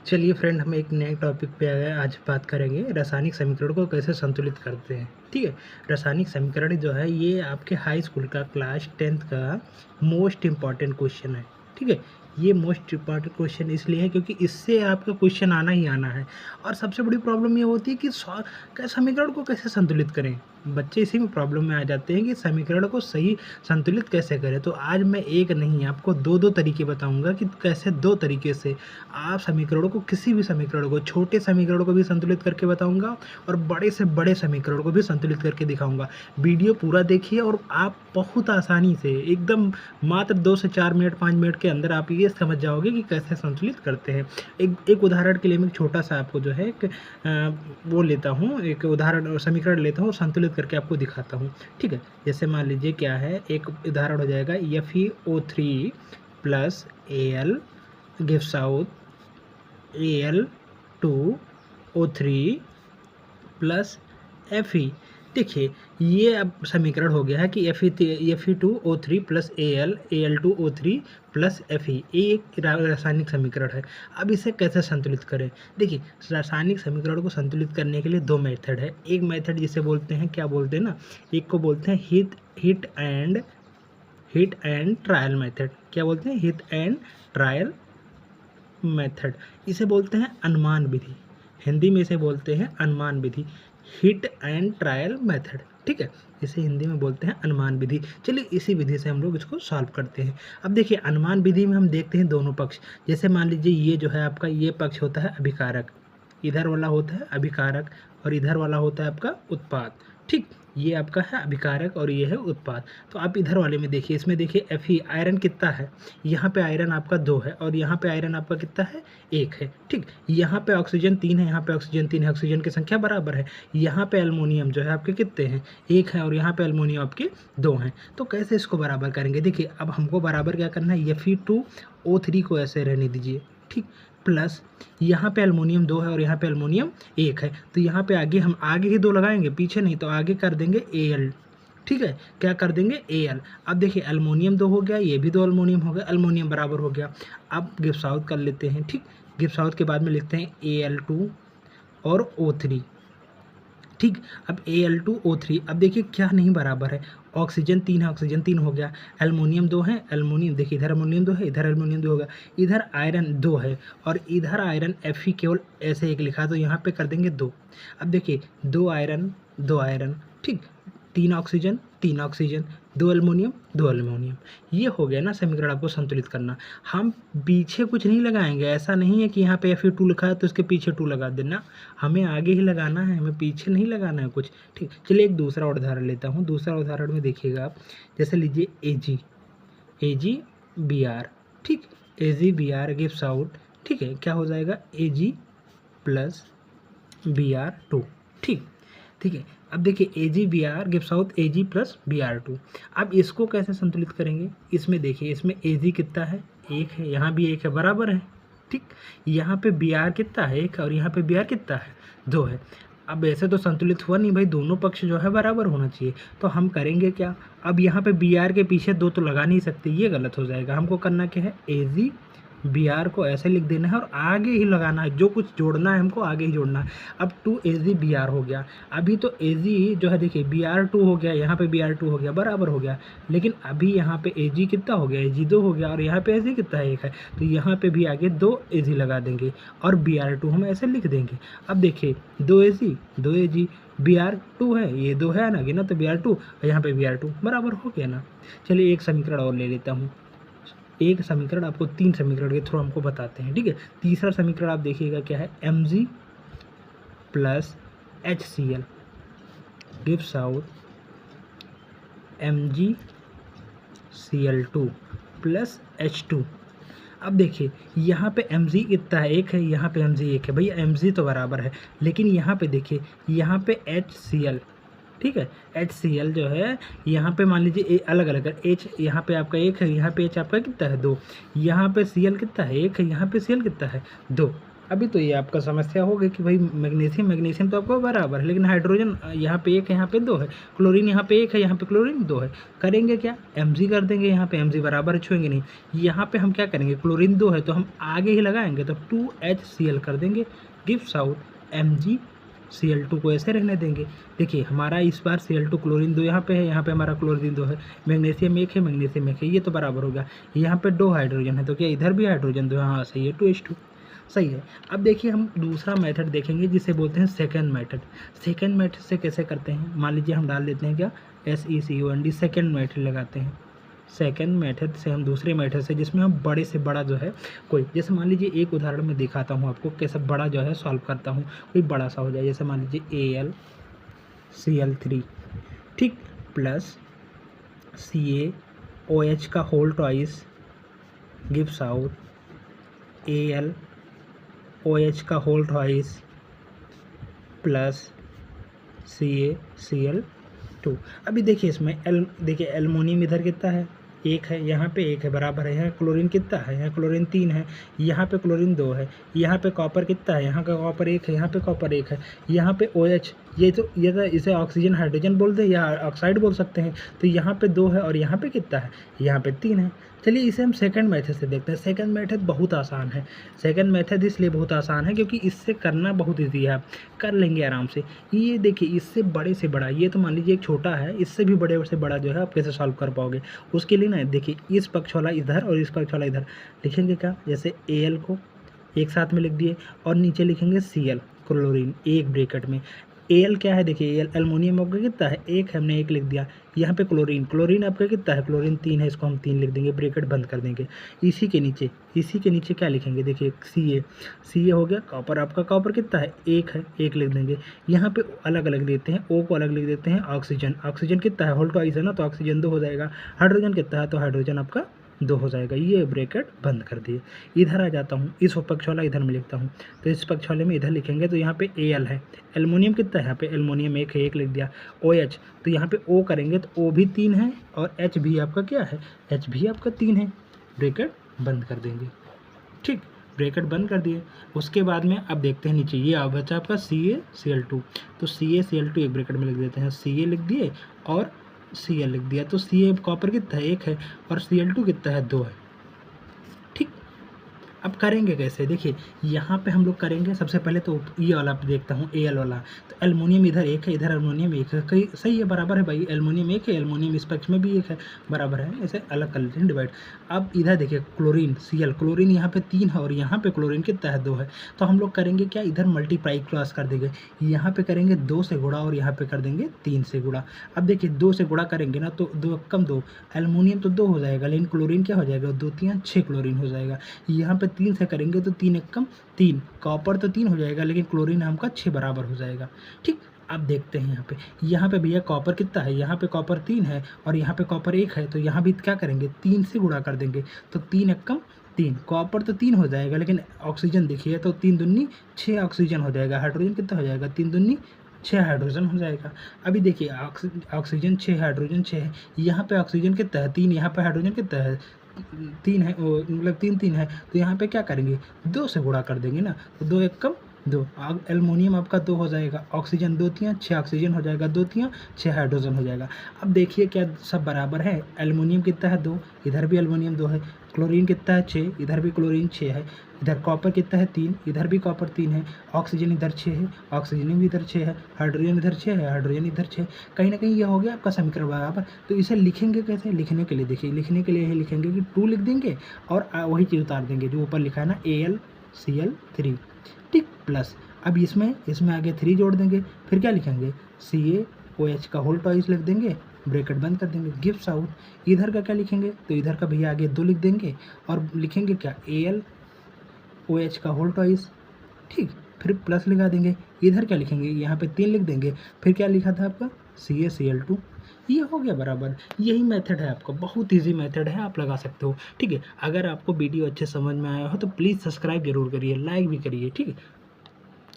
चलिए फ्रेंड, हम एक नए टॉपिक पे आ गए। आज बात करेंगे रासायनिक समीकरण को कैसे संतुलित करते हैं। ठीक है। रासायनिक समीकरण जो है ये आपके हाई स्कूल का क्लास 10th का मोस्ट इम्पॉर्टेंट क्वेश्चन है। ठीक है। ये मोस्ट इम्पॉर्टेंट क्वेश्चन इसलिए है क्योंकि इससे आपका क्वेश्चन आना ही आना है। और सबसे बड़ी प्रॉब्लम ये होती है कि समीकरण को कैसे संतुलित करें। बच्चे इसी में प्रॉब्लम में आ जाते हैं कि समीकरण को सही संतुलित कैसे करें। तो आज मैं एक नहीं आपको दो तरीके बताऊंगा कि कैसे दो तरीके से आप समीकरणों को, किसी भी समीकरण को, छोटे समीकरण को भी संतुलित करके बताऊंगा और बड़े से बड़े समीकरण को भी संतुलित करके दिखाऊंगा। वीडियो पूरा देखिए और आप बहुत आसानी से एकदम मात्र 2 से 4 मिनट 5 मिनट के अंदर आप ये समझ जाओगे कि कैसे संतुलित करते हैं। एक उदाहरण के लिए मैं छोटा सा आपको जो है वो लेता हूँ, एक उदाहरण समीकरण लेता हूँ, संतुलित करके आपको दिखाता हूँ। ठीक है। जैसे मान लीजिए क्या है, एक उदाहरण हो जाएगा FeO3 plus Al gives out Al2O3 plus Fe। देखिए ये अब समीकरण हो गया है कि Fe2O3 plus Al2O3 plus Fe। ये एक रासायनिक समीकरण है। अब इसे कैसे संतुलित करें। देखिए रासायनिक समीकरण को संतुलित करने के लिए दो मेथड है। एक मेथड जिसे बोलते हैं, क्या बोलते हैं ना, एक को बोलते हैं हिट एंड ट्रायल मेथड। क्या बोलते हैं? Hit and trial method. इसे बोलते हैं अनुमान विधि। हिंदी में इसे बोलते हैं अनुमान विधि, हिट एंड ट्रायल मेथड। ठीक है। इसे हिंदी में बोलते हैं अनुमान विधि। चलिए इसी विधि से हम लोग इसको सॉल्व करते हैं। अब देखिए अनुमान विधि में हम देखते हैं दोनों पक्ष। जैसे मान लीजिए ये जो है आपका, ये पक्ष होता है अभिकारक, इधर वाला होता है अभिकारक और इधर वाला होता है आपका उत्पाद। ठीक। ये आपका है अभिकारक और ये है उत्पाद। तो आप इधर वाले में देखिए, इसमें देखिए Fe आयरन कितना है, यहाँ पे आयरन आपका 2 है और यहाँ पे आयरन आपका कितना है, 1 है। ठीक। यहाँ पे ऑक्सीजन 3 है, यहाँ पे ऑक्सीजन 3 है, ऑक्सीजन की संख्या बराबर है। यहाँ पे एल्युमिनियम जो है आपके कितने हैं, 1 है और यहाँ पे एल्युमिनियम आपके 2 हैं। तो कैसे इसको बराबर करेंगे। देखिए अब हमको बराबर क्या करना है, Fe2O3 को ऐसे रहने दीजिए। ठीक। प्लस यहाँ पे एल्युमिनियम 2 है और यहाँ पे एल्युमिनियम 1 है। तो यहाँ पे आगे हम आगे ही 2 लगाएंगे, पीछे नहीं। तो आगे कर देंगे Al। ठीक है। क्या कर देंगे, Al। अब देखिए एल्युमिनियम 2 हो गया, ये भी 2 एल्युमिनियम हो गया, एल्युमिनियम बराबर हो गया। अब गिव्स आउट कर लेते हैं। ठीक। गिव्स आउट के बाद में लिखते हैं Al2 और O3। ठीक। अब Al2O3, अब देखिए क्या नहीं बराबर है, ऑक्सीजन 3 है, ऑक्सीजन 3 हो गया, एल्युमिनियम 2 है, एल्युमिनियम देखिए इधर एल्युमिनियम 2 है, इधर एल्युमिनियम 2 होगा, इधर आयरन 2 है और इधर आयरन Fe केवल ऐसे एक लिखा, तो यहाँ पे कर देंगे 2। अब देखिए 2 आयरन 2 आयरन, ठीक, 3 ऑक्सीजन 3 ऑक्सीजन, 2 एल्युमिनियम 2 एल्युमिनियम। ये हो गया ना समीकरण आपको संतुलित करना। हम पीछे कुछ नहीं लगाएंगे, ऐसा नहीं है कि यहाँ पे Fe2 लिखा है तो इसके पीछे 2 लगा देना, हमें आगे ही लगाना है, हमें पीछे नहीं लगाना है कुछ। ठीक। चलिए एक दूसरा उदाहरण लेता हूँ। दूसरा उदाहरण में देखिएगा आप, जैसे लीजिए AgBr। ठीक। AgBr गिव्स आउट, ठीक है, क्या हो जाएगा, Ag प्लस Br2। ठीक। ठीक है। अब देखिए AgBr gives out Ag plus Br2। अब इसको कैसे संतुलित करेंगे। इसमें देखिए, इसमें Ag कितना है, 1 है, यहाँ भी 1 है, बराबर है। ठीक। यहाँ पे Br कितना है, 1 और यहाँ पे Br कितना है, 2 है। अब ऐसे तो संतुलित हुआ नहीं भाई, दोनों पक्ष जो है बराबर होना चाहिए। तो हम करेंगे क्या, अब यहाँ पे Br के पीछे 2 तो लगा नहीं सकते, ये गलत हो जाएगा। हमको करना क्या है, AgBr को ऐसे लिख देना है और आगे ही लगाना है, जो कुछ जोड़ना है हमको आगे ही जोड़ना है। अब 2AgBr हो गया। अभी तो Ag जो है देखिए Br2 हो गया, यहाँ पे Br2 हो गया, बराबर हो गया। लेकिन अभी यहाँ पे Ag कितना हो गया, Ag 2 हो गया और यहाँ पे Ag कितना है, 1 है। तो यहाँ पे भी आगे 2 Ag लगा देंगे और Br2 हम ऐसे लिख देंगे। अब देखिए 2 Ag Br2 है, ये 2 है ना, गिना तो Br2 और यहाँ पे Br2 बराबर हो गया ना। चलिए एक समीकरण और ले लेता हूँ। एक समीकरण आपको 3 समीकरण के थ्रू हमको बताते हैं। ठीक है। तीसरा समीकरण आप देखिएगा क्या है, Mg plus HCl gives out MgCl2 plus H2। अब देखिए यहाँ पे Mg कितना है, 1 है, यहाँ पे Mg 1 है। भैया Mg तो बराबर है, लेकिन यहाँ पे देखिए, यहाँ पे HCl, ठीक है, HCl जो है यहाँ पे मान लीजिए अलग अलग है। H यहाँ पे आपका 1 है, यहाँ पे H आपका कितना है, 2, यहाँ पे Cl कितना है, 1 है, यहाँ पे Cl कितना है, 2। अभी तो ये आपका समस्या होगी कि भाई मैग्नीशियम मैग्नीशियम तो आपको बराबर है, लेकिन हाइड्रोजन यहाँ पे एक है, यहाँ पे दो है, क्लोरीन यहाँ पे एक है, यहाँ पे क्लोरीन दो है। करेंगे क्या, Mg कर देंगे, यहाँ पे Mg बराबर छुएंगे नहीं। यहाँ पे हम क्या करेंगे, क्लोरीन दो है तो हम आगे ही लगाएंगे, तो 2HCl कर देंगे, गिव्स आउट MgCl2 को ऐसे रहने देंगे। देखिए हमारा इस बार Cl2 क्लोरीन दो यहाँ पे है, यहाँ पे हमारा क्लोरीन दो है, मैग्नीशियम एक है, मैग्नीशियम एक है, ये तो बराबर हो गया। यहाँ पे दो हाइड्रोजन है तो क्या इधर भी हाइड्रोजन दो, हाँ सही है, 2H2 सही है। अब देखिए हम दूसरा मेथड देखेंगे जिसे बोलते हैं सेकंड मेथड। सेकंड मेथड से कैसे करते हैं, मान लीजिए हम डाल देते हैं क्या, SECOND, सेकंड मेथड लगाते हैं। सेकंड मेथड से हम दूसरे मेथड से, जिसमें हम बड़े से बड़ा जो है कोई, जैसे मान लीजिए एक उदाहरण में दिखाता हूँ आपको कैसे बड़ा जो है सॉल्व करता हूँ, कोई बड़ा सा हो जाए, जैसे मान लीजिए AlCl3 ठीक, प्लस CaOH का whole twice gives out AlOH का होल ट्वाइस प्लस CaCl2। अभी देखिए इसमें देखिए एल्युमिनियम इधर कितना है, एक है, यहाँ पे एक है, बराबर है। यहाँ क्लोरीन कितना है, यहाँ क्लोरीन 3 है, यहाँ पे क्लोरीन 2 है। यहाँ पे कॉपर कितना है, यहाँ का कॉपर 1 है, यहाँ पे कॉपर 1 है। यहाँ पे OH, ये तो इसे ऑक्सीजन हाइड्रोजन बोलते हैं या ऑक्साइड बोल सकते हैं। तो यहाँ पे 2 है और यहाँ पे कितना है, यहाँ पे 3 है। चलिए इसे हम सेकंड मेथड से देखते हैं। सेकंड मेथड बहुत आसान है। सेकंड मेथड इसलिए बहुत आसान है क्योंकि इससे करना बहुत ईजी है, आप कर लेंगे आराम से। ये देखिए इससे बड़े से बड़ा, ये तो मान लीजिए एक छोटा है, इससे भी बड़े से बड़ा जो है आप कैसे सॉल्व कर पाओगे। उसके लिए ना देखिए इस पक्ष वाला इधर और इस पक्ष वाला इधर लिखेंगे क्या, जैसे Al को एक साथ में लिख दिए और नीचे लिखेंगे Cl क्लोरीन एक ब्रैकेट में। Al क्या है, देखिए एल्युमिनियम आपका कितना है, एक है, हमने एक लिख दिया। यहाँ पे क्लोरीन आपका कितना है, क्लोरीन 3 है, इसको हम 3 लिख देंगे, ब्रैकेट बंद कर देंगे। इसी के नीचे क्या लिखेंगे, देखिए Ca हो गया। कॉपर आपका कॉपर कितना है, एक है, एक लिख देंगे। यहाँ पे अलग अलग देते हैं, O को अलग लिख देते हैं। ऑक्सीजन कितना है, होल ट्वाइस है ना, तो ऑक्सीजन 2 हो जाएगा। हाइड्रोजन कितना है, तो हाइड्रोजन आपका 2 हो जाएगा। ये ब्रैकेट बंद कर दिए। इधर आ जाता हूँ, इस पक्ष वाला इधर में लिखता हूँ, तो इस पक्ष वाले में इधर लिखेंगे तो यहाँ पे Al है। एल्युमिनियम कितना है, यहाँ पे एल्युमिनियम एक है, एक लिख दिया। OH तो यहाँ पे O करेंगे तो O भी 3 है और H भी आपका क्या है, H भी आपका 3 है। ब्रैकेट बंद कर देंगे, ठीक, ब्रैकेट बंद कर दिए। उसके बाद में अब देखते हैं नीचे, ये बचा आपका CaCl2, तो CaCl2 एक ब्रैकेट में लिख देते हैं, Ca लिख दिए और Cl लिख दिया। तो Ca कॉपर कितना है, एक है, और Cl2 कितना है, 2 है, ठीक। अब करेंगे कैसे, देखिए यहाँ पे हम लोग करेंगे सबसे पहले तो ये वाला देखता हूँ, Al वाला। तो एल्युमिनियम इधर एक है, इधर एल्युमिनियम एक है, कहीं सही है, बराबर है भाई। एल्युमिनियम एक है, एल्युमिनियम इस पक्ष में भी एक है, बराबर है। ऐसे अलग कर लेते हैं, डिवाइड। अब इधर देखिए क्लोरीन Cl, क्लोरीन यहाँ पे 3 है और यहाँ पे क्लोरीन कितना है, 2 है। तो हम लोग करेंगे क्या, इधर मल्टीप्लाई क्रॉस कर देंगे। यहाँ पे करेंगे 2 से गुणा और यहाँ पे कर देंगे 3 से गुणा। अब देखिए 2 से गुणा करेंगे ना तो 2 कम 2, एल्युमिनियम तो 2 हो जाएगा, लेकिन क्लोरीन क्या हो जाएगा, 2 3 6 क्लोरीन हो जाएगा। यहाँ पे 3 से करेंगे तो 3 एक कम 3, कॉपर तो 3 हो जाएगा, लेकिन क्लोरीन हमका 6 बराबर हो जाएगा, ठीक। अब देखते हैं यहाँ पे भैया कॉपर कितना है, यहाँ पे कॉपर 3 है और यहाँ पे कॉपर 1 है, तो यहाँ भी क्या करेंगे, 3 से गुणा कर देंगे, तो 3 एक कम 3, कॉपर तो 3 हो जाएगा, लेकिन ऑक्सीजन देखिए तो 3 दूनी 6 ऑक्सीजन हो जाएगा। हाइड्रोजन कितना हो जाएगा, 3 दूनी 6 हाइड्रोजन हो जाएगा। अभी देखिए ऑक्सीजन 6, हाइड्रोजन 6 है, यहाँ पे ऑक्सीजन कितना है, 3, यहाँ पे हाइड्रोजन कितना है, 3 है, मतलब 3 है, तो यहाँ पे क्या करेंगे, 2 से गुणा कर देंगे ना, तो 2 एक कम 2, एल्युमिनियम आपका 2 हो जाएगा, ऑक्सीजन 2 3 6 ऑक्सीजन हो जाएगा, 2 3 6 हाइड्रोजन हो जाएगा। अब देखिए क्या सब बराबर है, एल्युमिनियम कितना है 2, इधर भी एल्युमिनियम 2 है, क्लोरीन कितना है 6, इधर भी क्लोरीन 6 है, इधर कॉपर कितना है 3, इधर भी कॉपर 3 है, ऑक्सीजन इधर 6 है, ऑक्सीजन भी इधर 6 है, हाइड्रोजन इधर 6 है, हाइड्रोजन इधर 6। कहीं ना कहीं ये हो गया आपका समीकरण बराबर। तो इसे लिखेंगे कैसे, लिखने के लिए देखिए, लिखने के लिए यही लिखेंगे कि 2 लिख देंगे और वही चीज़ उतार देंगे जो ऊपर लिखा है ना, AlCl3, ठीक, प्लस अब इसमें आगे 3 जोड़ देंगे, फिर क्या लिखेंगे, CaOH का होल ट्वाइस लिख देंगे, ब्रैकेट बंद कर देंगे, गिव्स आउट। इधर का क्या लिखेंगे, तो इधर का भैया आगे 2 लिख देंगे और लिखेंगे क्या, AlOH का होल ट्वाइस, ठीक, फिर प्लस लगा देंगे। इधर क्या लिखेंगे, यहाँ पे 3 लिख देंगे, फिर क्या लिखा था आपका, CaCl2। ये हो गया बराबर। यही मेथड है आपका, बहुत इजी मेथड है, आप लगा सकते हो, ठीक है। अगर आपको वीडियो अच्छे समझ में आया हो तो प्लीज़ सब्सक्राइब जरूर करिए, लाइक भी करिए, ठीक है।